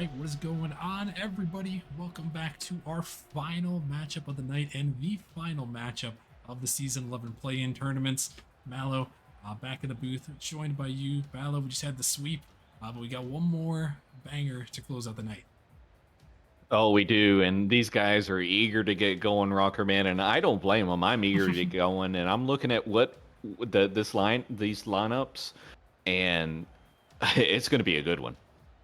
right, what is going on, everybody? Welcome back to our final matchup of the night and the final matchup of the Season 11 play-in tournaments. Mallow, back in the booth, joined by you. Mallow, we just had the sweep, but we got one more banger to close out the night. Oh, we do, and these guys are eager to get going, Rocker Man, and I don't blame them. I'm eager to get going, and I'm looking at these lineups, and it's going to be a good one.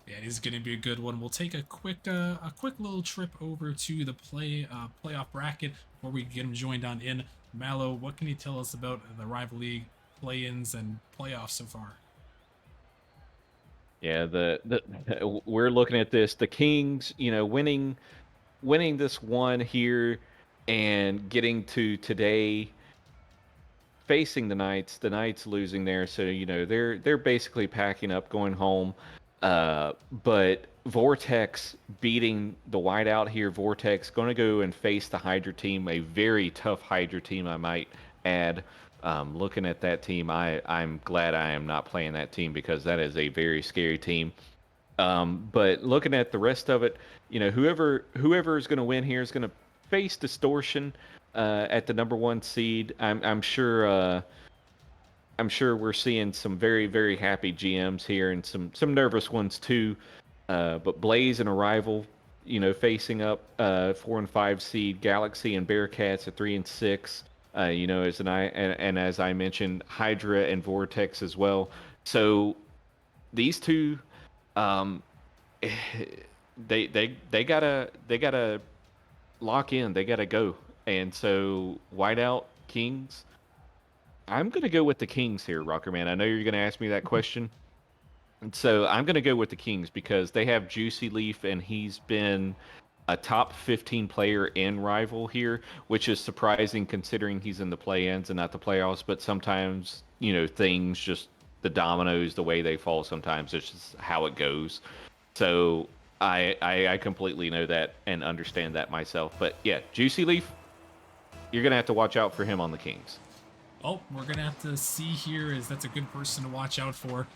Yeah, it is going to be a good one. We'll take a quick little trip over to the playoff bracket before we get him joined on in. Mallow, what can you tell us about the rival league play-ins and playoffs so far? Yeah, the we're looking at this. The Kings, winning this one here, and getting to today, facing the Knights. The Knights losing there, so they're basically packing up, going home. But Vortex beating the Whiteout here. Vortex going to go and face the Hydra team, a very tough Hydra team, I might add. Looking at that team, I'm glad I am not playing that team because that is a very scary team. But looking at the rest of it, whoever is going to win here is going to face Distortion at the number one seed. I'm sure. I'm sure we're seeing some very, very happy GMs here and some nervous ones too. But Blaze and Arrival, facing up 4 and 5 seed Galaxy and Bearcats at 3 and 6. And as I mentioned, Hydra and Vortex as well. So these two, um, they gotta lock in. They gotta go. And so Whiteout Kings. I'm gonna go with the Kings here, Rocker Man. I know you're gonna ask me that question. And so I'm going to go with the Kings because they have Juicy Leaf, and he's been a top 15 player in Rival here, which is surprising considering he's in the play-ins and not the playoffs. But sometimes, things just the dominoes, the way they fall. Sometimes it's just how it goes. So I completely know that and understand that myself. But yeah, Juicy Leaf, you're gonna have to watch out for him on the Kings. Oh, we're gonna have to see here as that's a good person to watch out for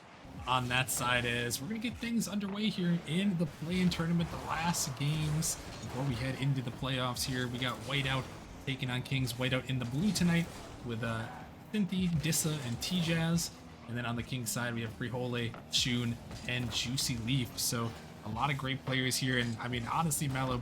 on that side as we're gonna get things underway here in the play-in tournament, the last games before we head into the playoffs here. We got Whiteout taking on Kings. Whiteout in the blue tonight with Synthey, Dissa, and Tjazz. And then on the Kings side, we have Frihole, Shun, and Juicy Leaf. So a lot of great players here, and I mean, honestly, Mallow,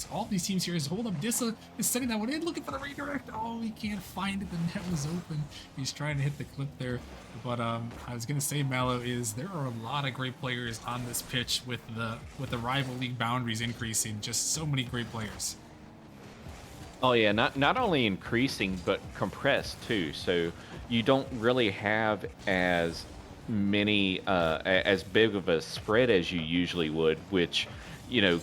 all these teams here is hold up. Dissa is sending that one in, looking for the redirect. Oh, he can't find it. The net was open. He's trying to hit the clip there, but I was gonna say, Mallow, is there are a lot of great players on this pitch with the rival league boundaries increasing. Just so many great players. Oh yeah, not only increasing but compressed too. So you don't really have as many as big of a spread as you usually would, which you know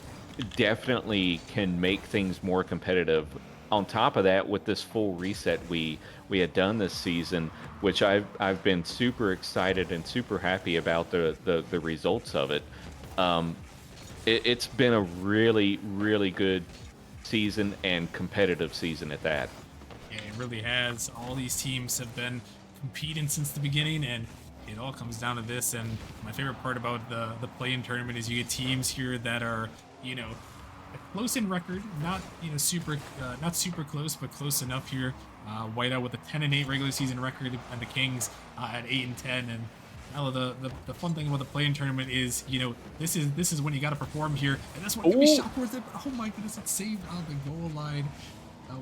definitely can make things more competitive. On top of that, with this full reset we had done this season, which I've been super excited and super happy about the results of it. Um, it's been a really really good season and competitive season at that. Yeah, it really has. All these teams have been competing since the beginning, and it all comes down to this. And my favorite part about the play-in tournament is you get teams here that are, close in record, not not super close, but close enough here. Whiteout with a 10-8 regular season record, and the Kings at 8-10. And now the fun thing about the play-in tournament is, this is when you got to perform here, and that's what could be Oh, shot towards it. But oh my goodness, it's saved on the goal line.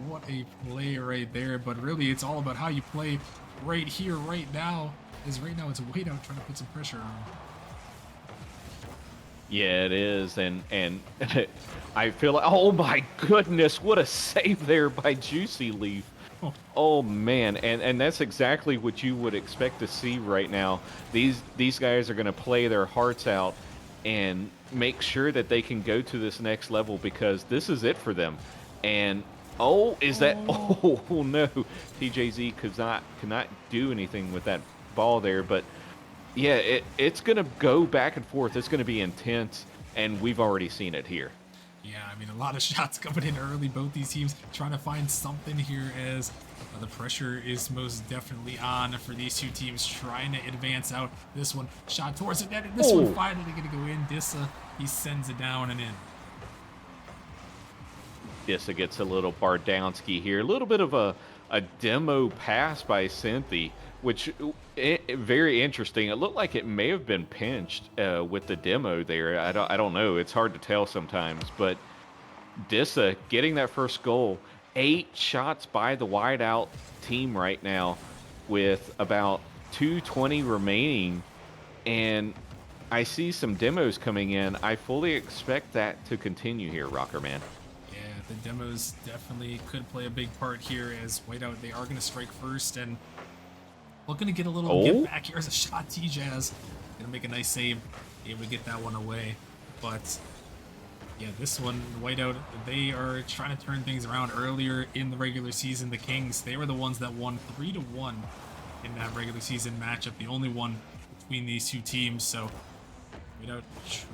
What a play right there. But really, it's all about how you play right here, right now. As right now, it's Whiteout trying to put some pressure on. yeah, it is, and I feel like, oh my goodness, what a save there by Juicy Leaf. Oh, Oh man, and that's exactly what you would expect to see right now. These guys are going to play their hearts out and make sure that they can go to this next level because this is it for them. And oh, is that oh, oh no, TJZ could not do anything with that ball there, but yeah, it's going to go back and forth. It's going to be intense, and we've already seen it here. yeah, I mean, a lot of shots coming in early. Both these teams trying to find something here as the pressure is most definitely on for these two teams trying to advance out. This one shot towards the net, and this one Oh, finally going to go in. Dissa, he sends it down and in. Dissa gets a little Bardowski here. A little bit of a demo pass by Synthey, which very interesting. It looked like it may have been pinched with the demo there. I don't know. It's hard to tell sometimes, but Dissa getting that first goal. 8 shots by the Whiteout team right now with about 2:20 remaining, and I see some demos coming in. I fully expect that to continue here, Rocker Man. Yeah, the demos definitely could play a big part here as Whiteout, they are going to strike first and looking to get a little get back. Here's a shot, Tjazz. Gonna make a nice save, able to get that one away. But yeah, this one, Whiteout, they are trying to turn things around. Earlier in the regular season, the Kings, they were the ones that won 3-1 in that regular season matchup, the only one between these two teams. So Whiteout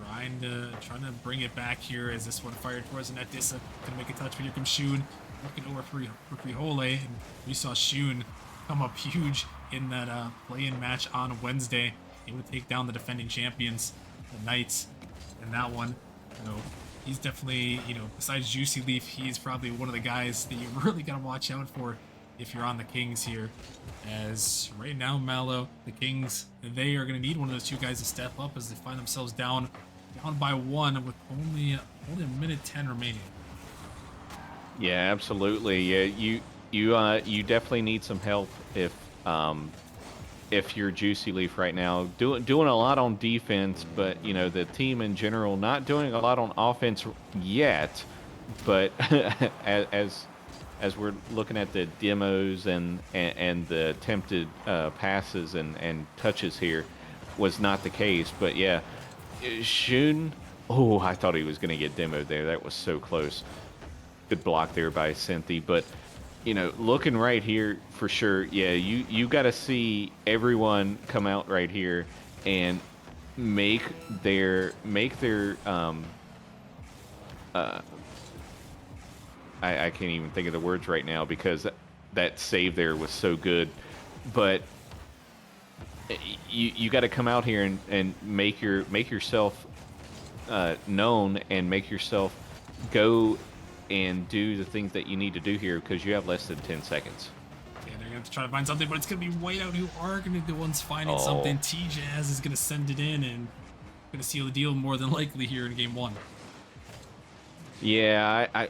trying to bring it back here as this one fired towards the net. Dissa gonna make a touch, but here comes Shun looking over for Frihole, and we saw Shun come up huge in that play-in match on Wednesday. He would take down the defending champions, the Knights, and that one. So he's definitely, besides Juicy Leaf, he's probably one of the guys that you really got to watch out for if you're on the Kings here. As right now, Mallow, the Kings, they are going to need one of those two guys to step up as they find themselves down by 1 with only a minute 10 remaining. Yeah, absolutely. Yeah, you definitely need some help if you're Juicy Leaf right now. Doing a lot on defense, but the team in general not doing a lot on offense yet. But as we're looking at the demos and the attempted passes and touches here, was not the case. But yeah, Shun. Oh, I thought he was going to get demoed there. That was so close. Good block there by Synthey, but looking right here for sure. Yeah, you got to see everyone come out right here and make their I can't even think of the words right now because that save there was so good, but you got to come out here and make yourself known and make yourself go and do the things that you need to do here because you have less than 10 seconds. Yeah, they're going to have to try to find something, but it's going to be Whiteout who are going to be the ones finding something. Tjazz is going to send it in and going to seal the deal more than likely here in game 1. Yeah, I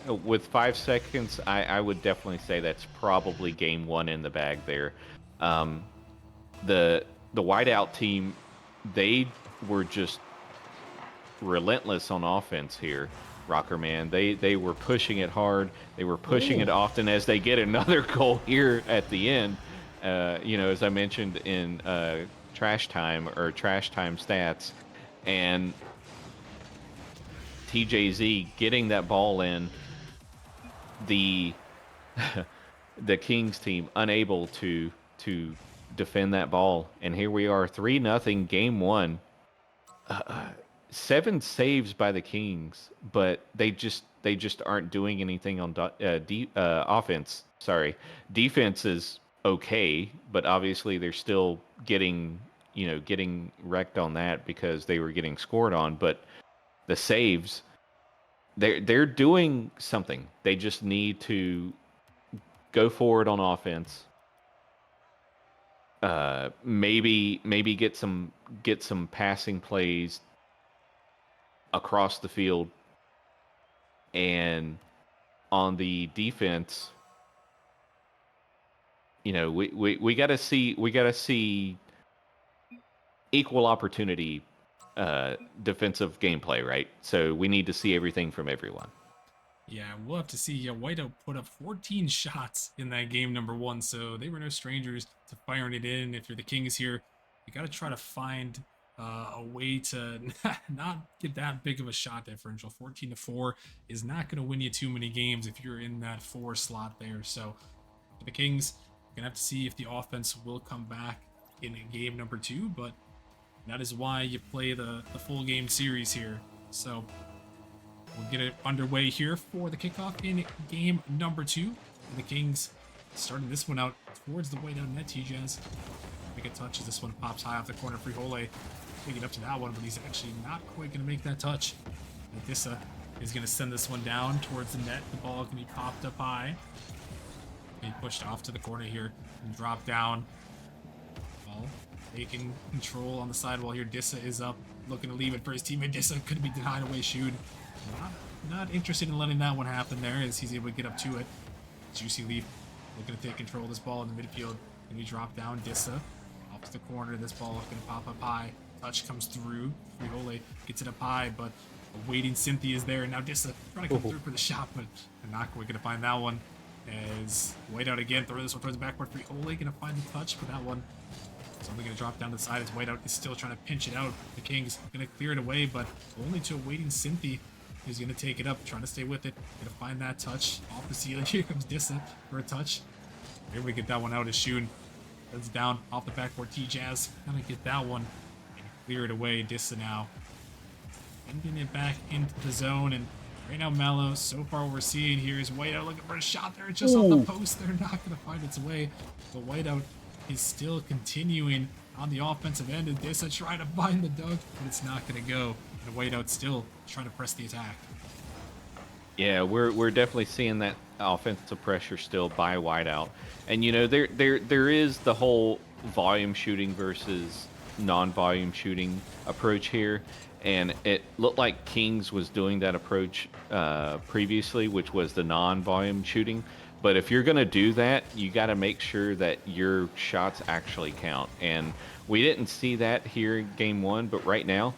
with 5 seconds, I would definitely say that's probably game 1 in the bag there. The Whiteout team, they were just relentless on offense here. Rocker Man, they were pushing it hard. They were pushing it often as they get another goal here at the end. As I mentioned in trash time stats, and TJZ getting that ball in, the Kings team unable to defend that ball, and here we are, 3-0 game 1. 7 saves by the Kings, but they just aren't doing anything on offense. Sorry, defense is okay, but obviously they're still getting wrecked on that because they were getting scored on. But the saves, they're doing something. They just need to go forward on offense. Maybe get some passing plays across the field, and on the defense, we got to see equal opportunity defensive gameplay, right? So we need to see everything from everyone. Yeah, we'll have to see. Yeah, Whiteout put up 14 shots in that game number 1, so they were no strangers to firing it in. If you're the Kings here, you got to try to find a way to not get that big of a shot differential. 14-4 is not going to win you too many games if you're in that 4 slot there. So for the Kings, you're going to have to see if the offense will come back in game number 2, but that is why you play the full game series here. So we'll get it underway here for the kickoff in game number 2. And the Kings starting this one out towards the Whiteout net. Tjazz make a touch as this one pops high off the corner. Frihole to get up to that one, but he's actually not quite gonna make that touch. And Dissa is gonna send this one down towards the net. The ball can be popped up high. He pushed off to the corner here and dropped down. Ball taking control on the sidewall here. Dissa is up, looking to leave it for his teammate. Dissa could be denied away shoot. Not interested in letting that one happen there as he's able to get up to it. Juicy Leaf looking to take control of this ball in the midfield. Can we drop down Dissa? Off to the corner. This ball is going to pop up high. Touch comes through. Frijole gets it up high, but a waiting Synthey is there. And now Dissa trying to come through for the shot, but they're not quite going to find that one. As Whiteout again, throw this one towards the backboard. Frijole going to find the touch, but that one is only going to drop down to the side as Whiteout is still trying to pinch it out. The Kings going to clear it away, but only to a waiting Synthey. He's going to take it up, trying to stay with it. Going to find that touch off the ceiling. Here comes Dissa for a touch. Here we get that one out as Shun. That's down off the backboard. Tjazz going to get that one and clear it away. Dissa now ending it back into the zone. And right now, Mallow, so far what we're seeing here is Whiteout looking for a shot there. It's just off the post. They're not going to find its way. But Whiteout is still continuing on the offensive end. And Dissa trying to find the dunk, but it's not going to go. And Whiteout still trying to press the attack. Yeah, we're definitely seeing that offensive pressure still by Whiteout. And you know, there is the whole volume shooting versus non-volume shooting approach here. And it looked like Kings was doing that approach previously, which was the non-volume shooting. But if you're going to do that, you got to make sure that your shots actually count. And we didn't see that here in game one, but right now,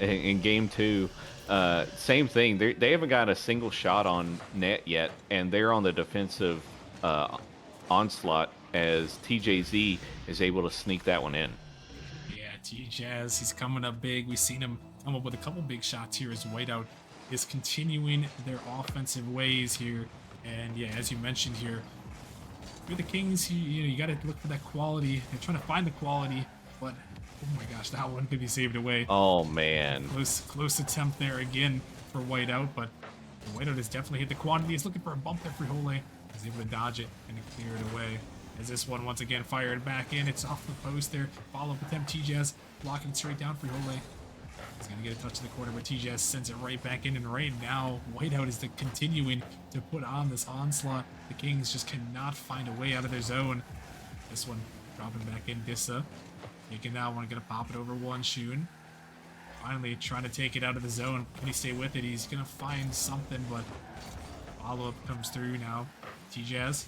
in game two, same thing. They haven't got a single shot on net yet, and they're on the defensive onslaught as TJZ is able to sneak that one in. Yeah, Tjazz, he's coming up big. We've seen him come up with a couple big shots here as Whiteout is continuing their offensive ways here. And yeah, as you mentioned here, for the Kings, you got to look for that quality. They're trying to find the quality, but oh my gosh, that one could be saved away. Oh man, close attempt there again for Whiteout, but Whiteout has definitely hit the quantity. He's looking for a bump there for Frijole. He's able to dodge it and clear it away. As this one once again fired back in, it's off the post there. Follow-up attempt, Tjazz blocking it straight down for Frijole. He's gonna get a touch to the corner, but Tjazz sends it right back in, and right now Whiteout is continuing to put on this onslaught. The Kings just cannot find a way out of their zone. This one dropping back in, Dissa. Taking that one, gonna pop it over one, Shun. Finally trying to take it out of the zone. Can he stay with it? He's gonna find something, but follow-up comes through now. Tjazz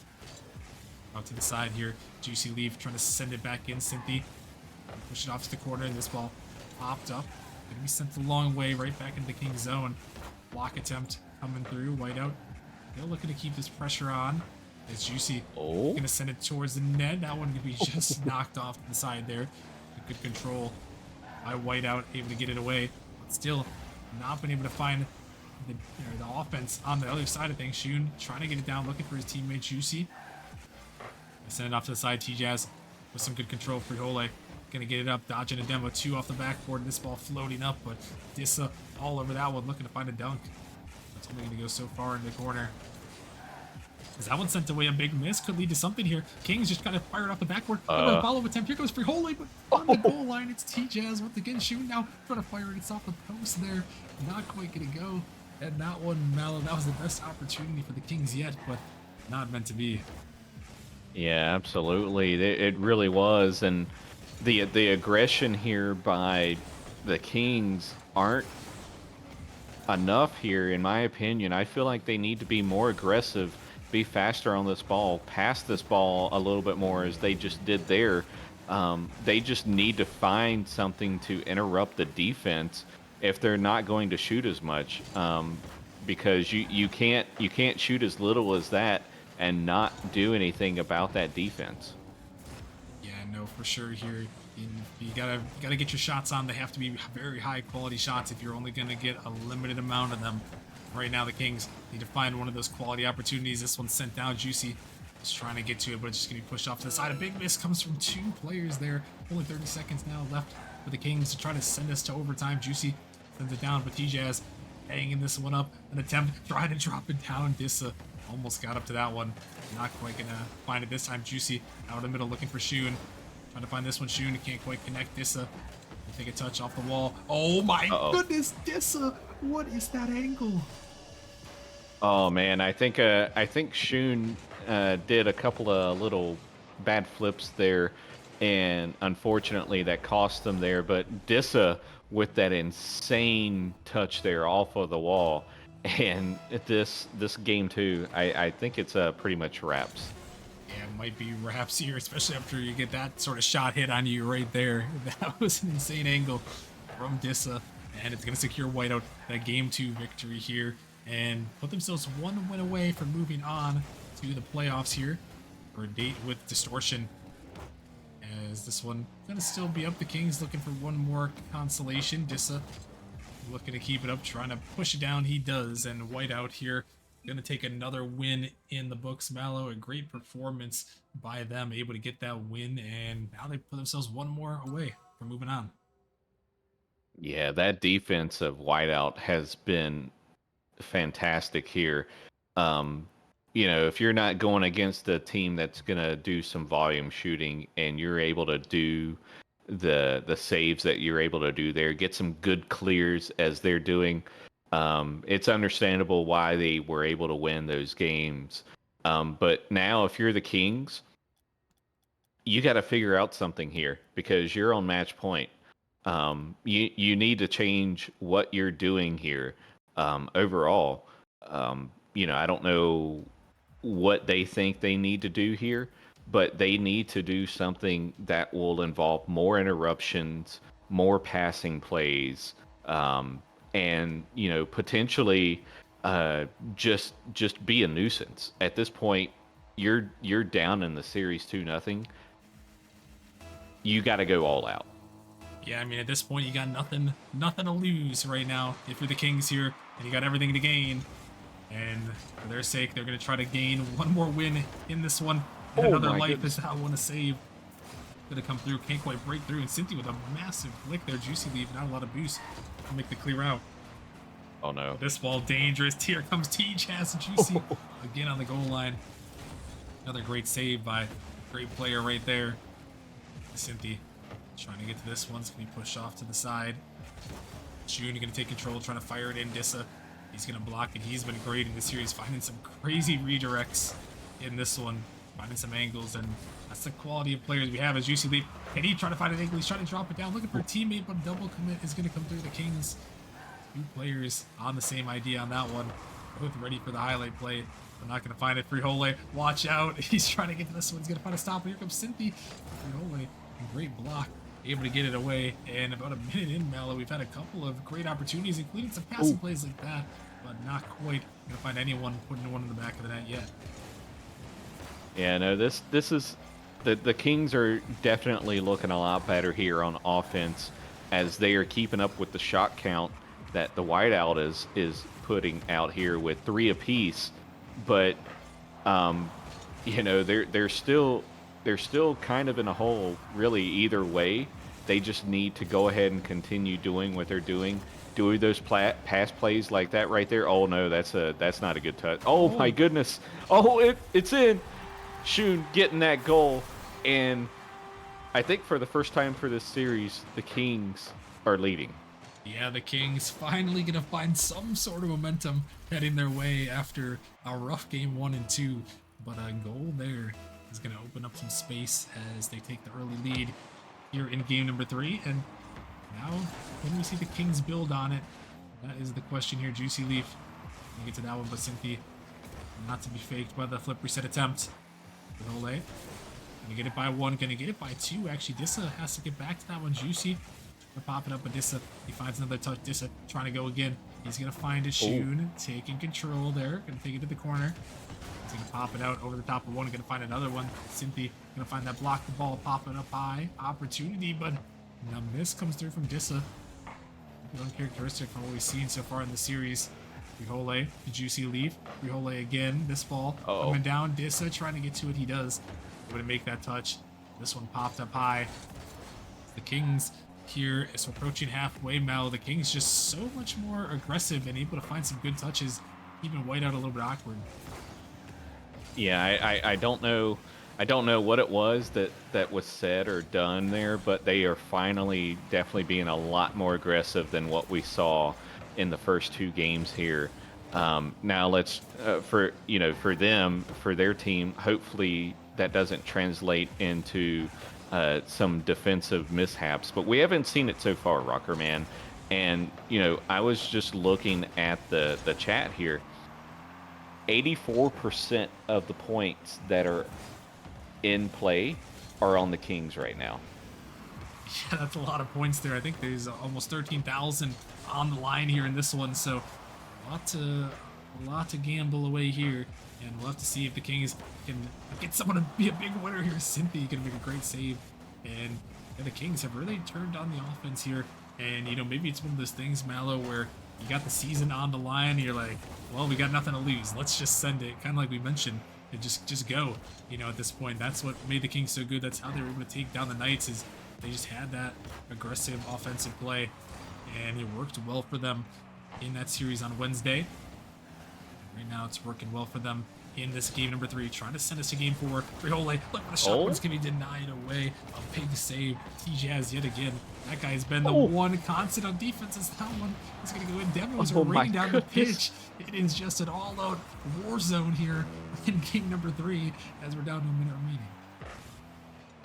out to the side here. Juicy Leaf trying to send it back in. Synthey push it off to the corner, and this ball popped up. Gonna be sent the long way right back into the King's zone. Block attempt coming through. Whiteout still looking to keep this pressure on. It's Juicy gonna send it towards the net. That one could be just knocked off to the side there. Good control by Whiteout, able to get it away, but still not been able to find the offense on the other side of things. Shun trying to get it down, looking for his teammate Juicy. Send it off to the side. Tjazz with some good control. Frijole gonna get it up, dodging a demo 2 off the backboard. This ball floating up, but Dissa all over that one, looking to find a dunk. That's only gonna go so far in the corner. As that one sent away, a big miss could lead to something here. Kings just kind of fired off the backboard. Follow-up attempt. Here goes Frijole, but on the goal line, it's Tjazz once again shooting now, trying to fire it. It's off the post there. Not quite gonna go. And that one, Mallow, that was the best opportunity for the Kings yet, but not meant to be. Yeah, absolutely. It really was, and the aggression here by the Kings aren't enough here, in my opinion. I feel like they need to be more aggressive, be faster on this ball, pass this ball a little bit more as they just did there. They just need to find something to interrupt the defense if they're not going to shoot as much, because you can't shoot as little as that and not do anything about that defense. Yeah, no, for sure here. You gotta get your shots on. They have to be very high quality shots if you're only gonna get a limited amount of them. Right now the Kings need to find one of those quality opportunities. This one's sent down. Juicy is trying to get to it, but it's just gonna be pushed off to the side. A big miss comes from 2 players there. Only 30 seconds now left for the Kings to try to send us to overtime. Juicy sends it down, but Tjazz hanging this one up. An attempt trying to drop it down. Dissa almost got up to that one. Not quite gonna find it this time. Juicy out of the middle looking for Shun. Trying to find this one. Shun can't quite connect. Dissa take a touch off the wall. Oh my Uh-oh. goodness, Dissa! What is that angle? Oh man, I think Shun did a couple of little bad flips there, and unfortunately that cost them there. But Dissa with that insane touch there off of the wall, and this game too, I think it's pretty much wraps. Yeah, it might be wraps here, especially after you get that sort of shot hit on you right there. That was an insane angle from Dissa, and it's going to secure Whiteout that game 2 victory here and put themselves one win away from moving on to the playoffs here for a date with Distortion. As this one going to still be up, the Kings looking for one more consolation. Dissa looking to keep it up, trying to push it down. He does, and Whiteout here going to take another win in the books. Mallow, a great performance by them, able to get that win, and now they put themselves one more away from moving on. Yeah, that defense of Whiteout has been fantastic here. Um, if you're not going against a team that's gonna do some volume shooting and you're able to do the saves that you're able to do there, get some good clears as they're doing, it's understandable why they were able to win those games. But now, if you're the Kings, you got to figure out something here because you're on match point. You need to change what you're doing here overall. I don't know what they think they need to do here, but they need to do something that will involve more interruptions, more passing plays, and potentially just be a nuisance. At this point, you're down in the series 2-0. You got to go all out. Yeah, I mean, at this point, you got nothing to lose right now if you're the Kings here, and you got everything to gain. And for their sake, they're going to try to gain one more win in this one. And another life goodness. is how I want to save. Going to come through, can't quite break through. And Synthey with a massive flick there. Juicy leave, not a lot of boost to make the clear out. Oh no. This ball dangerous. Here comes Tjazz and Juicy again on the goal line. Another great save by a great player right there. Synthey trying to get to this one. It's going to be pushed off to the side. June going to take control, trying to fire it in. Dissa, he's going to block it. He's been great in this series, finding some crazy redirects in this one, finding some angles, and that's the quality of players we have as Juicy Leap. And he trying to find an angle. He's trying to drop it down, looking for a teammate, but double commit is going to come through the Kings. Two players on the same idea on that one, both ready for the highlight play. They're not going to find it. Freehole, watch out. He's trying to get to this one. He's going to find a stop. Here comes Synthey. Freehole, great block. Able to get it away. And about a minute in, Mallow, we've had a couple of great opportunities, including some passing plays like that, but not quite going to find anyone putting one in the back of the net yet. Yeah, no, this is the Kings are definitely looking a lot better here on offense as they are keeping up with the shot count that the Whiteout is putting out here with 3 apiece. But they're still kind of in a hole really either way. They just need to go ahead and continue doing what they're doing those pass plays like that right there. Oh no, that's not a good touch. Oh my goodness. Oh, it's in. Shun getting that goal, and I think for the first time for this series, the Kings are leading. Yeah, the Kings finally gonna find some sort of momentum heading their way after a rough game 1 and 2, but a goal there is gonna open up some space as they take the early lead here in game number 3. And now, when we see the Kings build on it, that is the question here. Juicy Leaf, we'll get to that one, but Synthey, not to be faked by the flip reset attempt. Ole, gonna get it by 1, gonna get it by 2. Actually, Dissa has to get back to that one. Juicy, gonna pop it up, but Dissa, he finds another touch. Dissa trying to go again. He's gonna find it. Shun taking control there, gonna take it to the corner. He's gonna pop it out over the top of one, gonna find another one. Synthey gonna find that block the ball, pop it up high. Opportunity, but a miss comes through from Dissa. Uncharacteristic from what we've seen so far in the series. Freehole, the Juicy Leaf. Freehole again. This ball coming down. Dissa trying to get to it. He does. Able to make that touch. This one popped up high. The Kings here is approaching halfway. Mel, the Kings just so much more aggressive and able to find some good touches. Even Whiteout a little bit awkward. Yeah, I don't know. I don't know what it was that was said or done there, but they are finally definitely being a lot more aggressive than what we saw in the first two games here. Now let's for for them, for their team, hopefully that doesn't translate into some defensive mishaps, but we haven't seen it so far, Rocker Man. And I was just looking at the chat here. 84% of the points that are in play are on the Kings right now. Yeah, that's a lot of points there. I think there's almost 13,000 on the line here in this one, so a lot to gamble away here, and we'll have to see if the Kings can get someone to be a big winner here. Synthey gonna make a great save, and the Kings have really turned on the offense here. And maybe it's one of those things, Mallow, where you got the season on the line, and you're like, well, we got nothing to lose. Let's just send it, kind of like we mentioned, and just go. At this point, that's what made the Kings so good. That's how they were able to take down the Knights. Is they just had that aggressive offensive play, and it worked well for them in that series on Wednesday. Right now, it's working well for them in this game number 3, trying to send us to game 4. Frihole, look, the shot one's going to be denied away. A big save. Tjazz yet again. That guy's been the one constant on defense. As that one is going to go in. Demos are raining down the pitch. It is just an all-out war zone here in game number 3 as we're down to a minute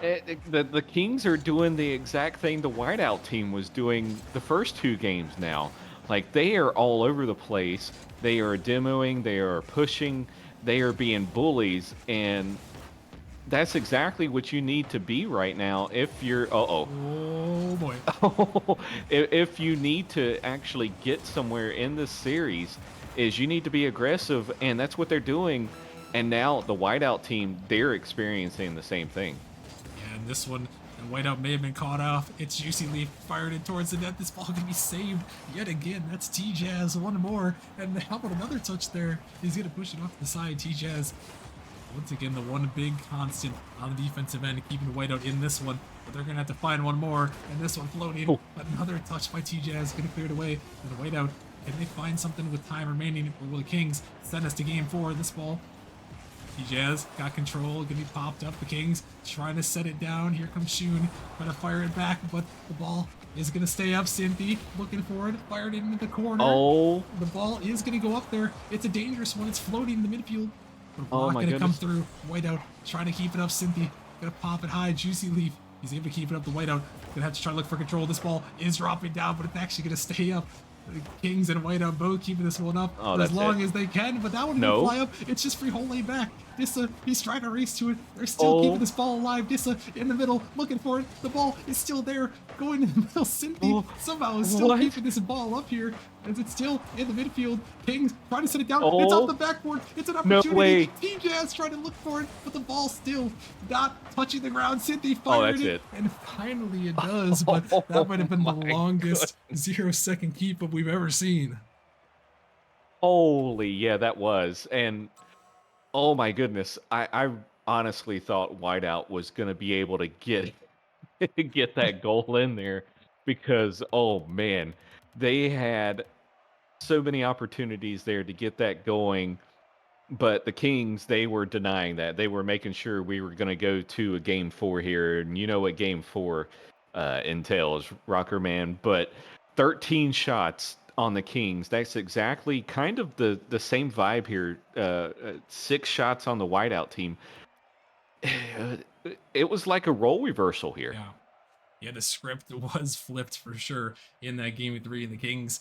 remaining. The Kings are doing the exact thing the Whiteout team was doing the first 2 games now. Like, they are all over the place. They are demoing, they are pushing, they are being bullies, and that's exactly what you need to be right now if you're... Oh, boy. If you need to actually get somewhere in this series, is you need to be aggressive, and that's what they're doing. And now the Whiteout team, they're experiencing the same thing. Yeah, and this one, the Whiteout may have been caught off. It's Juicy Leaf fired it towards the net. This ball can be saved yet again. That's Tjazz, one more. And how about another touch there? He's going to push it off to the side. Tjazz, once again, the one big constant on the defensive end, keeping the Whiteout in this one. But they're going to have to find one more. And this one floating. Oh. Another touch by Tjazz, going to clear it away. And the Whiteout, can they find something with time remaining? Or will the Kings send us to game 4? This ball, Tjazz got control, gonna be popped up. The Kings trying to set it down. Here comes Shun, trying to fire it back, but the ball is gonna stay up. Synthey looking for it, fired it into the corner. Oh, the ball is gonna go up there. It's a dangerous one. It's floating in the midfield. But not gonna come through. Whiteout trying to keep it up. Synthey gonna pop it high. Juicy Leaf. He's able to keep it up. The Whiteout gonna have to try to look for control. This ball is dropping down, but it's actually gonna stay up. The Kings and Whiteout both keeping this one up for as long as they can, but that one didn't fly up. It's just Frihole back. Dissa, he's trying to race to it. They're still keeping this ball alive. Dissa in the middle, looking for it. The ball is still there, going in the middle. Synthey somehow is still keeping this ball up here, as it's still in the midfield. Kings trying to set it down. It's off the backboard. It's an opportunity. No way. Tjazz trying to look for it, but the ball still not touching the ground. Synthey fired it, and finally it does, but that might have been the longest 0-second keep up we've ever seen. Holy, yeah, that was. And oh my goodness, I honestly thought Whiteout was going to be able to get get that goal in there, because oh man, they had so many opportunities there to get that going, but the Kings, they were denying that. They were making sure we were going to go to a game 4 here, and you know what game 4 entails, Rocker Man. But 13 shots on the Kings, that's exactly kind of the same vibe here. 6 shots on the Whiteout team. It was like a role reversal here. Yeah, the script was flipped for sure in that game 3, and the Kings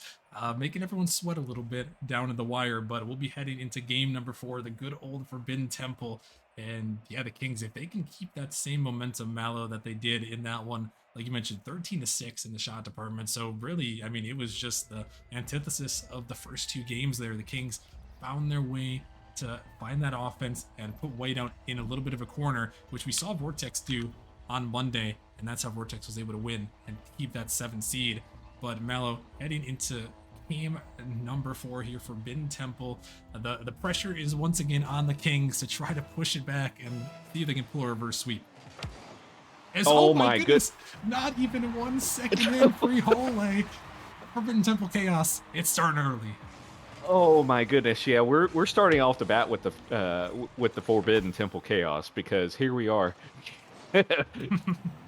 making everyone sweat a little bit down in the wire. But we'll be heading into game number 4, the good old Forbidden Temple. And yeah, the Kings, if they can keep that same momentum, Mallow, that they did in that one, like you mentioned, 13-6 in the shot department. So really, I mean, it was just the antithesis of the first 2 games there. The Kings found their way to find that offense and put Whiteout in a little bit of a corner, which we saw Vortex do on Monday, and that's how Vortex was able to win and keep that 7 seed. But Mallow, heading into game number 4 here, Forbidden Temple, the pressure is once again on the Kings to try to push it back and see if they can pull a reverse sweep. Oh my goodness, not even 1 second in. Frihole, Forbidden Temple chaos. It's starting early. Oh my goodness, yeah, we're starting off the bat with the Forbidden Temple Chaos because here we are.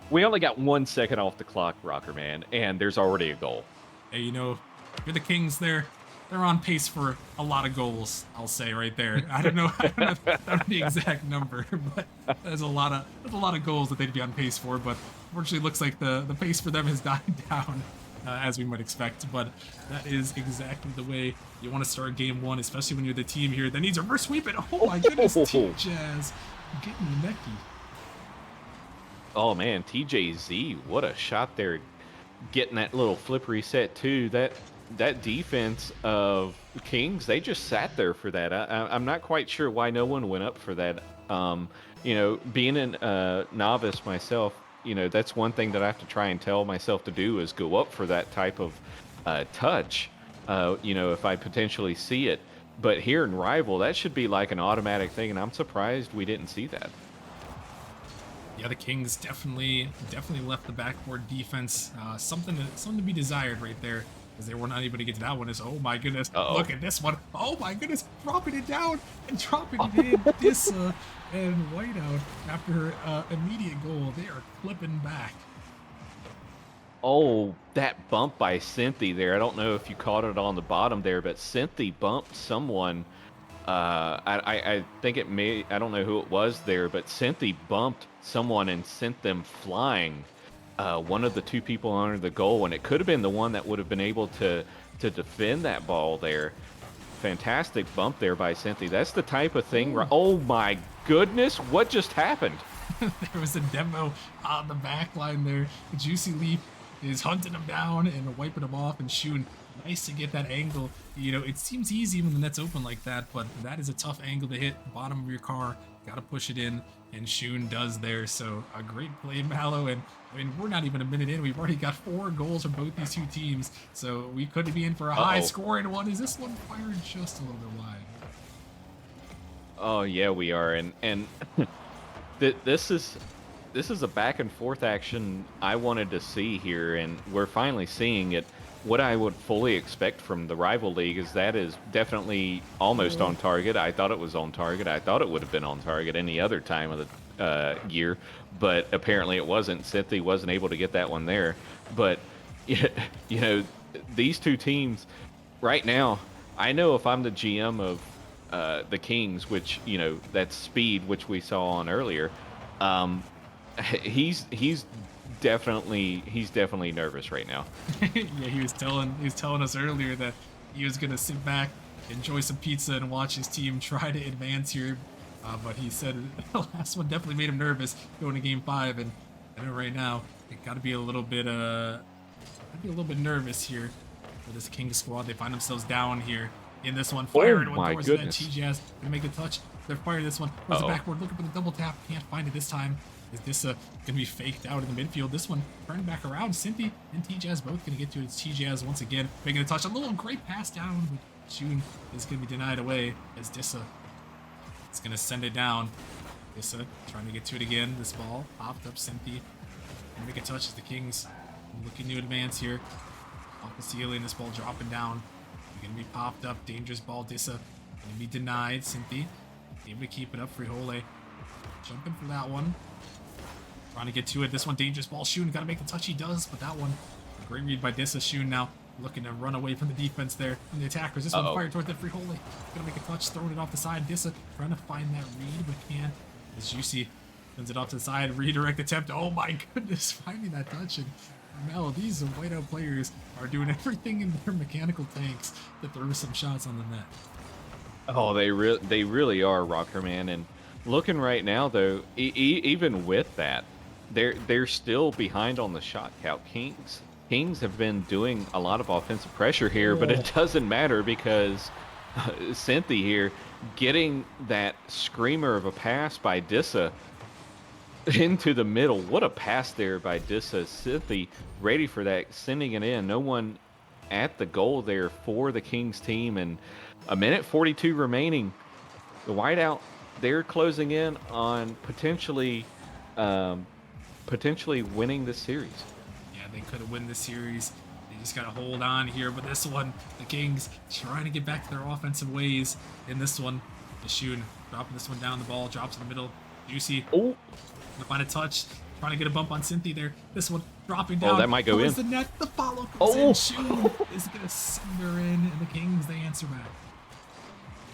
We only got 1 second off the clock, Rocker Man, and there's already a goal. Hey, you're the Kings. They're on pace for a lot of goals. I'll say right there. I don't know. I don't know the exact number, but there's a lot of goals that they'd be on pace for. But unfortunately, it looks like the pace for them has died down, as we might expect. But that is exactly the way you want to start game one, especially when you're the team here that needs a reverse sweep it. Oh my goodness, Tjazz getting necky. Oh man, TJZ, what a shot there, getting that little flip reset too. That defense of Kings, they just sat there for that. I'm not quite sure why no one went up for that. Being a novice myself, that's one thing that I have to try and tell myself to do is go up for that type of touch. If I potentially see it. But here in Rival, that should be like an automatic thing, and I'm surprised we didn't see that. Yeah, the Kings definitely left the backboard defense something to be desired right there, because they were not able to get to that one. Is oh my goodness, Uh-oh. look at this one. Oh my goodness, dropping it down and dropping it in. Dissa and Whiteout after her immediate goal, they are clipping back. Oh, that bump by Synthey there. I don't know if you caught it on the bottom there, but Synthey bumped someone. I think it may, I don't know who it was there, but Synthey bumped someone and sent them flying. One of the two people under the goal, and it could have been the one that would have been able to defend that ball there. Fantastic bump there by Synthey. That's the type of thing. Oh my goodness, what just happened? There was a demo on the back line there. Juicy Leaf is hunting him down and wiping him off and shooting. Nice to get that angle. It seems easy when the net's open like that, but that is a tough angle to hit. Bottom of your car, got to push it in, and Shun does there. So a great play, Mallow. And I mean, we're not even a minute in. We've already got 4 goals from both these two teams. So we could be in for a high-scoring one. Is this one fired just a little bit wide? Oh yeah, we are, and this is a back and forth action I wanted to see here, and we're finally seeing it. What I would fully expect from the rival league is that is definitely almost on target. I thought it was on target. I thought it would have been on target any other time of the year, but apparently it wasn't. Synthey wasn't able to get that one there. But these two teams right now, I know if I'm the GM of the Kings, which that's Speed, which we saw on earlier. He's definitely nervous right now. Yeah, he was telling us earlier that he was gonna sit back, enjoy some pizza, and watch his team try to advance here. But he said the last one definitely made him nervous going to Game 5, and I know right now it got to be a little bit nervous here for this King squad. They find themselves down here in this one. Firing one towards that. Tjazz gonna make the touch. They're firing this one towards the backboard, looking for the double tap. Can't find it this time. Is this gonna be faked out in the midfield? This one turning back around. Synthey and Tjazz both gonna get to it. It's Tjazz once again making a touch. A little great pass down, but Shun is gonna be denied away as Dissa is gonna send it down. Dissa trying to get to it again. This ball popped up. Synthey gonna make a touch as the Kings looking to advance here. Off the ceiling, this ball dropping down. Gonna be popped up. Dangerous ball. Dissa gonna be denied. Synthey able to keep it up. Freehole jumping for that one. Trying to get to it. This one, dangerous ball. Shun got to make the touch. He does, but that one, a great read by Dissa. Shun now looking to run away from the defense there from the attackers. This one fired towards the Freehole. Gonna make a touch, throwing it off the side. Dissa trying to find that read, but can't. As Juicy sends it off to the side. Redirect attempt. Oh my goodness, finding that touch. And Mel, these Whiteout players are doing everything in their mechanical tanks to throw some shots on the net. Oh, they really are, Rocker Man. And looking right now, though, even with that, they're still behind on the shot count. Kings have been doing a lot of offensive pressure here, but it doesn't matter because Synthey here getting that screamer of a pass by Dissa into the middle. What a pass there by Dissa. Synthey ready for that, sending it in. No one at the goal there for the Kings team, and a minute 42 remaining. The Whiteout, they're closing in on potentially winning this series. Yeah, they could have won this series. They He's got to hold on here, but this one, the Kings trying to get back to their offensive ways. In this one, the Shun dropping this one down. The ball drops in the middle. Juicy. Oh, Gonna find a touch. Trying to get a bump on Synthey there. This one dropping down. oh, that might go in. The net. The follow comes Oh. in. Shun is gonna send her in, and the Kings, they answer back.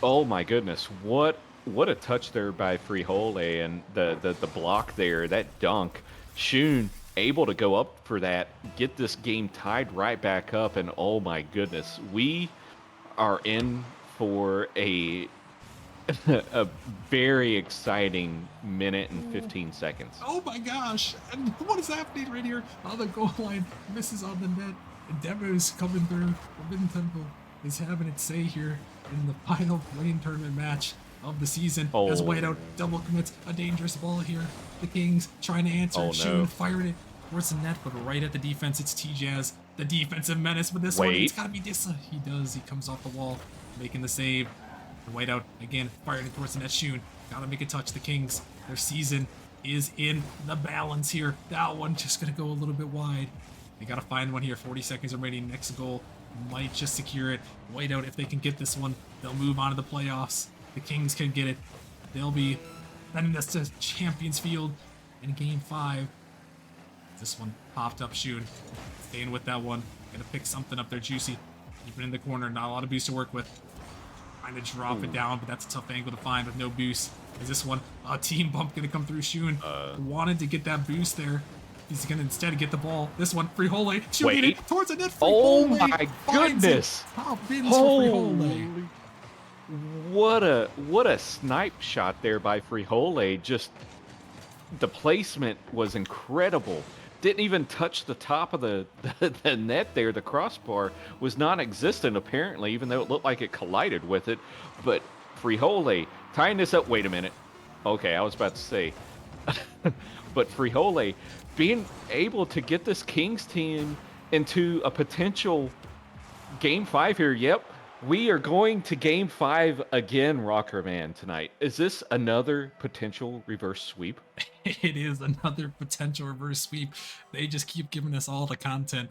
Oh my goodness! What a touch there by Frijole, and the block there, that dunk. Shun able to go up for that, get this game tied right back up, and oh my goodness, we are in for a a very exciting minute and 15 seconds. Oh my gosh! And what is happening right here on the goal line? Misses on the net. And Demo's coming through. Forbidden Temple is having its say here in the final play-in tournament match of the season. Oh. As Whiteout double commits a dangerous ball here. The Kings trying to answer. Oh, Shun no. firing it towards the net, but right at the defense, it's Tjazz, the defensive menace. But this one, Wait. it's gotta be Dissa. He does. He comes off the wall, making the save. And Whiteout again firing it towards the net. Shun gotta make a touch. The Kings, their season is in the balance here. That one just gonna go a little bit wide. They gotta find one here. 40 seconds remaining. Next goal might just secure it. Whiteout, if they can get this one, they'll move on to the playoffs. The Kings can get it. They'll be sending us to Champions Field in Game 5. This one popped up. Shun staying with that one. Gonna pick something up there. Juicy keeping it in the corner. Not a lot of boost to work with. Trying to drop it down, but that's a tough angle to find with no boost. Is this one a team bump gonna come through? Shun wanted to get that boost there. He's gonna instead get the ball. This one, Frijole shooting Wait. it towards the net. Oh Frijole my finds goodness! it. Top bins for Frijole. What a snipe shot there by Frijole. Just the placement was incredible. Didn't even touch the top of the net there. The crossbar was non-existent apparently, even though it looked like it collided with it. But Frijole tying this up. Wait a minute. Okay, I was about to say. But Frijole being able to get this Kings team into a potential Game 5 here. Yep, we are going to Game 5 again, Rocker Man, tonight. Is this another potential reverse sweep? It is another potential reverse sweep. They just keep giving us all the content.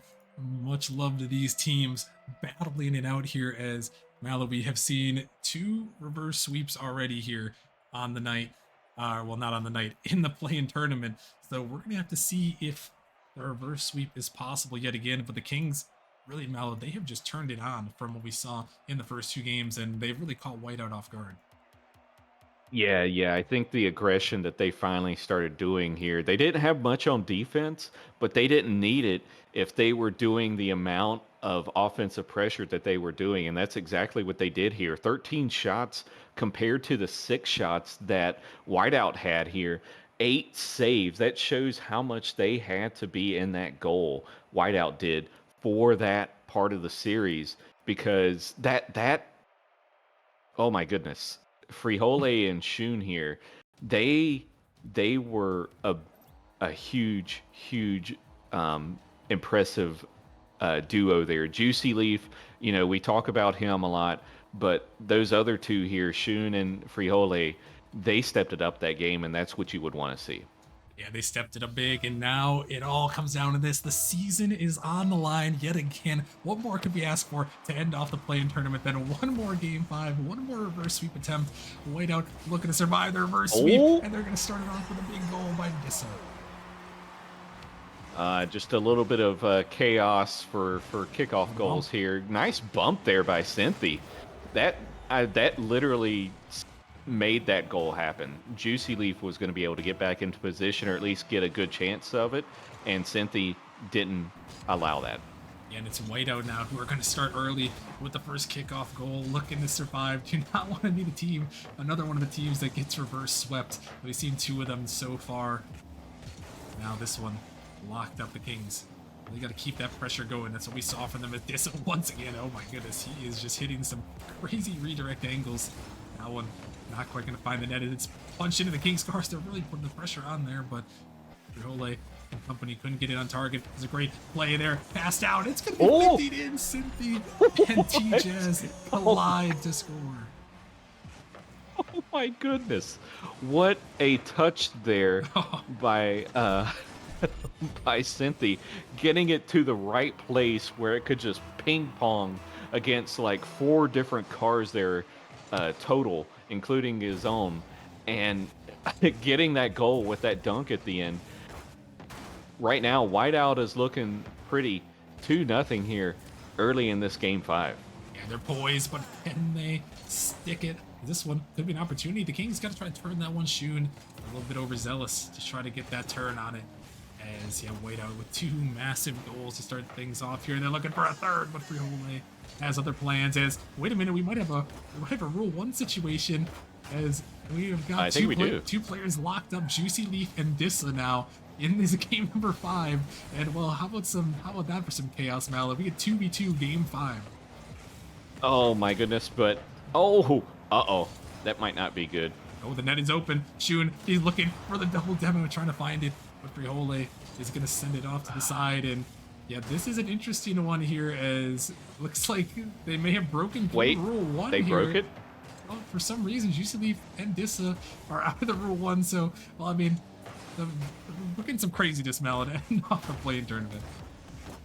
Much love to these teams battling it out here, as Mallow, we have seen 2 reverse sweeps already here on the night. Well, not on the night, in the play-in tournament. So we're going to have to see if the reverse sweep is possible yet again. But the Kings, really, Mallow, they have just turned it on from what we saw in the first 2 games, and they've really caught Whiteout off guard. Yeah, I think the aggression that they finally started doing here, they didn't have much on defense, but they didn't need it if they were doing the amount of offensive pressure that they were doing, and that's exactly what they did here. 13 shots compared to the 6 shots that Whiteout had here. 8 saves. That shows how much they had to be in that goal, Whiteout did, for that part of the series, because that oh my goodness. Frijole and Shun here, they were a huge impressive duo there. Juicy Leaf, we talk about him a lot, but those other 2 here, Shun and Frijole, they stepped it up that game, and that's what you would want to see. Yeah, they stepped it up big, and now it all comes down to this. The season is on the line yet again. What more could we ask for to end off the play-in tournament than one more Game 5, one more reverse sweep attempt? Whiteout looking to survive the reverse sweep, and they're going to start it off with a big goal by Dissa. Just a little bit of chaos for kickoff goals here. Nice bump there by Synthey. That literally made that goal happen. Juicy Leaf was going to be able to get back into position, or at least get a good chance of it, and Synthey didn't allow that. Yeah, and it's Whiteout now who are going to start early with the first kickoff goal, looking to survive. Do not want to be the team, another one of the teams that gets reverse swept. We've seen 2 of them so far. Now this one locked up the Kings. They got to keep that pressure going. That's what we saw from them at this once again. Oh my goodness, he is just hitting some crazy redirect angles. That one not quite going to find the net. It's punched into the Kings' cars. They're really putting the pressure on there, but Frijole and company couldn't get it on target. It was a great play there. Passed out. It's going to be 50 in. Synthey and Tjazz collide to score. Oh my goodness. What a touch there by by Synthey, getting it to the right place where it could just ping pong against like 4 different cars there total, including his own, and getting that goal with that dunk at the end. Right now, Whiteout is looking pretty 2-0 here early in this game 5. Yeah, they're poised, but can they stick it? This one could be an opportunity. The Kings got to try to turn that one, Shun. A little bit overzealous to try to get that turn on it. As Whiteout with 2 massive goals to start things off here. They're looking for a third, but Friole has other plans. As wait a minute, we might have a Rule 1 situation. As we have got two players locked up, Juicy Leaf and Dissa now in this game number 5. And well, how about that for some chaos, Mallow? We get 2v2 game 5. Oh my goodness, but that might not be good. Oh, the net is open. Shun, he's looking for the double demo, trying to find it. But Friole is going to send it off to the side. And yeah, this is an interesting one here, as looks like they may have broken Rule 1 they here. broke it? Well, for some reason, Juicy Leaf and Dissa are out of the Rule 1. So, well, I mean, we're getting some craziness, Mallet, and off the play-in tournament.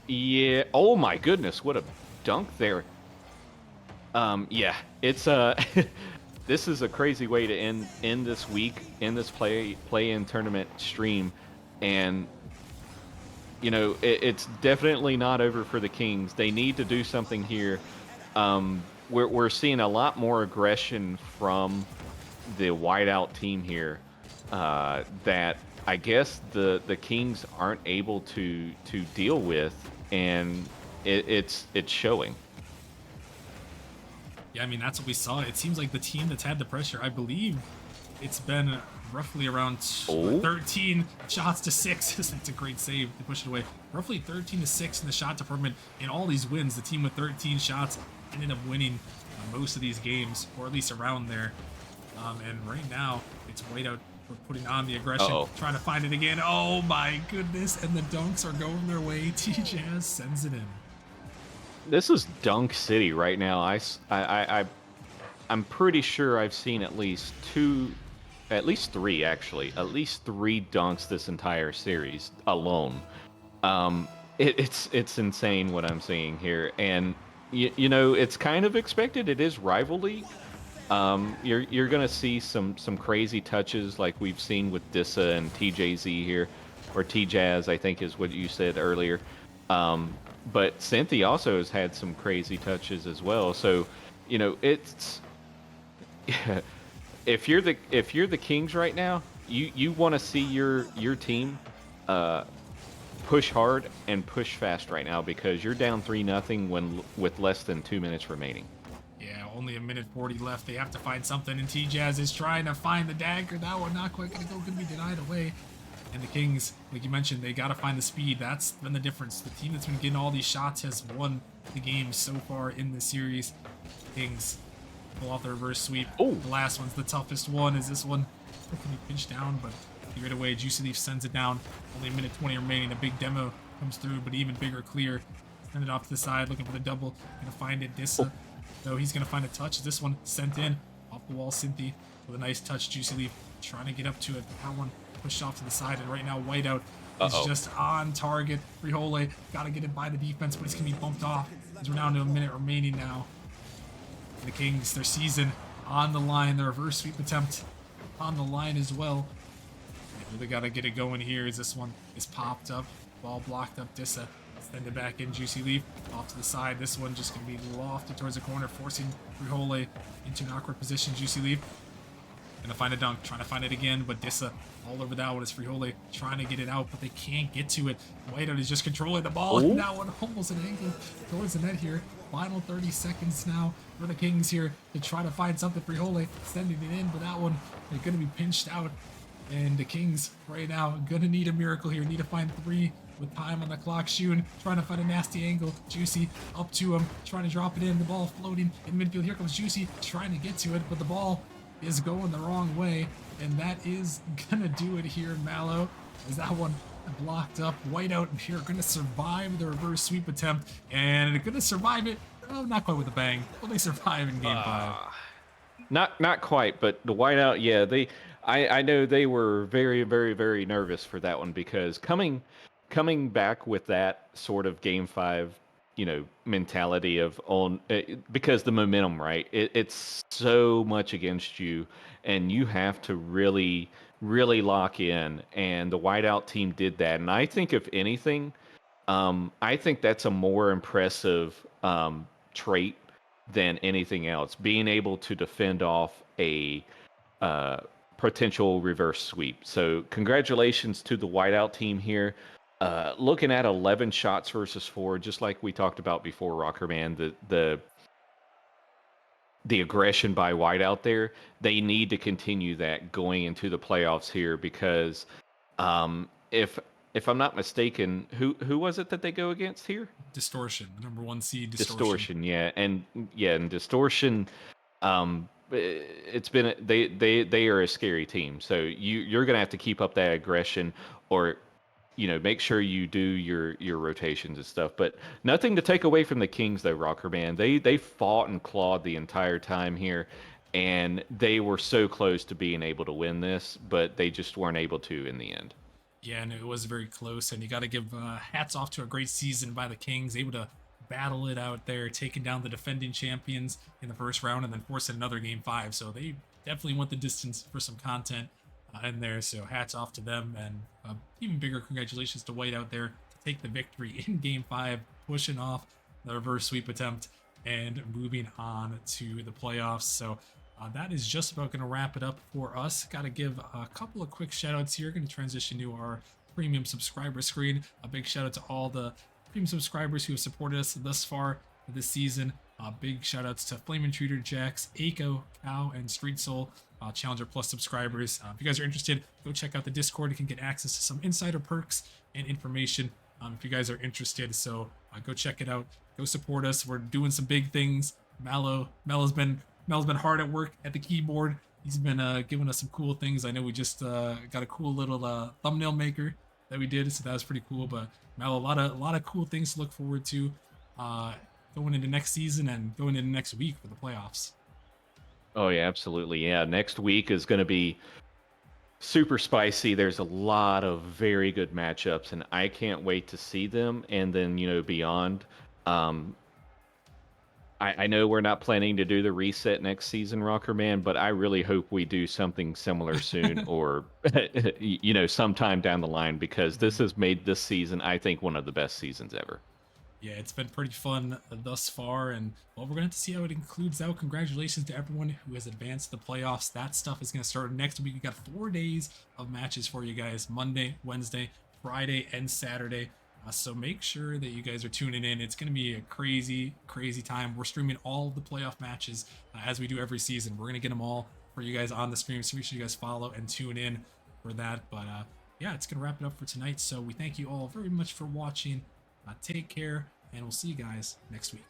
Yeah. Oh my goodness, what a dunk there. Yeah, it's this is a crazy way to end this week in this play-in tournament stream, and you know it's definitely not over for the Kings. They need to do something here. We're seeing a lot more aggression from the Whiteout team here that I guess the Kings aren't able to deal with, and it's showing. Yeah, I mean, that's what we saw. It seems like the team that's had the pressure, I believe it's been roughly around 13 shots to 6. That's a great save to push it away. Roughly 13 to 6 in the shot department. In all these wins, the team with 13 shots ended up winning most of these games, or at least around there. And right now, it's Whiteout putting on the aggression, trying to find it again. Oh my goodness, and the dunks are going their way. Tjazz sends it in. This is Dunk City right now. I'm pretty sure I've seen at least 3 dunks this entire series alone. It's insane what I'm seeing here, and you know it's kind of expected. It is rivalry. You're gonna see some crazy touches like we've seen with Dissa and TJZ here, or Tjazz, I think is what you said earlier. But Synthey also has had some crazy touches as well. So, you know, it's if you're the Kings right now, you want to see your team push hard and push fast right now, because you're down 3-0 with less than 2 minutes remaining. Yeah, only 1:40 left. They have to find something, and Tjazz is trying to find the dagger. That one not quite gonna go, gonna be denied away. And the Kings, like you mentioned, they got to find the speed. That's been the difference. The team that's been getting all these shots has won the game so far in this series. Kings pull off the reverse sweep. Oh, the last one's the toughest one. Is this one can be pinched down, but right away, Juicy Leaf sends it down. Only 1:20 remaining. A big demo comes through, but even bigger clear. Send it off to the side, looking for the double. Gonna find it. Dissa. No, he's gonna find a touch. This one sent in off the wall. Synthey with a nice touch. Juicy Leaf trying to get up to it. That one pushed off to the side, and right now Whiteout is just on target. Friole got to get it by the defense, but he's going to be bumped off as we're down to 1 minute remaining now. The Kings, their season on the line, the reverse sweep attempt on the line as well. They really got to get it going here as this one is popped up. Ball blocked up. Dissa send it back in. Juicy Leaf off to the side. This one just going to be lofted towards the corner, forcing Friole into an awkward position. Juicy Leaf gonna find a dunk, trying to find it again, but Dissa all over that one. Is Friole trying to get it out, but they can't get to it. Whiteout is just controlling the ball, and that one almost an angle towards the net here. Final 30 seconds now for the Kings here to try to find something. Friole sending it in, but that one they're gonna be pinched out, and the Kings right now gonna need a miracle here. Need to find 3 with time on the clock. Shun trying to find a nasty angle. Juicy up to him, trying to drop it in. The ball floating in midfield. Here comes Juicy trying to get to it, but the ball is going the wrong way, and that is gonna do it here. Mallow is that one blocked up. Whiteout here gonna survive the reverse sweep attempt, and gonna survive it. Oh, not quite with a bang. Will they survive in game 5? Not quite, but the Whiteout, yeah, I know they were very, very, very nervous for that one because coming back with that sort of game five, mentality of on because the momentum, right? It's so much against you, and you have to really, really lock in. And the whiteout team did that. And I think if anything, I think that's a more impressive trait than anything else. Being able to defend off a uh, potential reverse sweep. So congratulations to the whiteout team here. Looking at 11 shots versus 4, just like we talked about before, Rocker Man, the aggression by whiteout there, they need to continue that going into the playoffs here because if I'm not mistaken, who was it that they go against here? Distortion, the number 1 seed, Distortion. Distortion, and Distortion. It's been they are a scary team. So you're gonna have to keep up that aggression, or make sure you do your rotations and stuff. But nothing to take away from the Kings though, Rocker Man. They fought and clawed the entire time here, and they were so close to being able to win this, but they just weren't able to in the end. Yeah, and it was very close. And you got to give hats off to a great season by the Kings, able to battle it out there, taking down the defending champions in the first round, and then forcing another game five. So they definitely went the distance for some content in there. So hats off to them, and even bigger congratulations to White out there to take the victory in game five, pushing off the reverse sweep attempt and moving on to the playoffs. So that is just about going to wrap it up for us. Got to give a couple of quick shout outs here. Going to transition to our premium subscriber screen. A big shout out to all the premium subscribers who have supported us thus far this season. Big shout outs to Flame Intruder, Jax, Aiko, Cow, and Street Soul, Challenger Plus subscribers. If you guys are interested, go check out the Discord. You can get access to some insider perks and information if you guys are interested. So go check it out. Go support us. We're doing some big things. Mel's been hard at work at the keyboard. He's been giving us some cool things. I know we just got a cool little thumbnail maker that we did, so that was pretty cool. But Mel, a lot of cool things to look forward to going into next season and going into next week for the playoffs. Oh yeah, absolutely. Yeah, next week is going to be super spicy. There's a lot of very good matchups, and I can't wait to see them. And then beyond. I know we're not planning to do the reset next season, Rocker Man, but I really hope we do something similar soon, or sometime down the line, because this has made this season, I think, one of the best seasons ever. Yeah, it's been pretty fun thus far, and well, we're going to have to see how it includes out. Congratulations to everyone who has advanced the playoffs. That stuff is going to start next week. We got 4 days of matches for you guys: Monday, Wednesday, Friday, and Saturday. So make sure that you guys are tuning in. It's going to be a crazy, crazy time. We're streaming all the playoff matches as we do every season. We're going to get them all for you guys on the stream, so make sure you guys follow and tune in for that. But yeah, it's going to wrap it up for tonight. So we thank you all very much for watching. Take care, and we'll see you guys next week.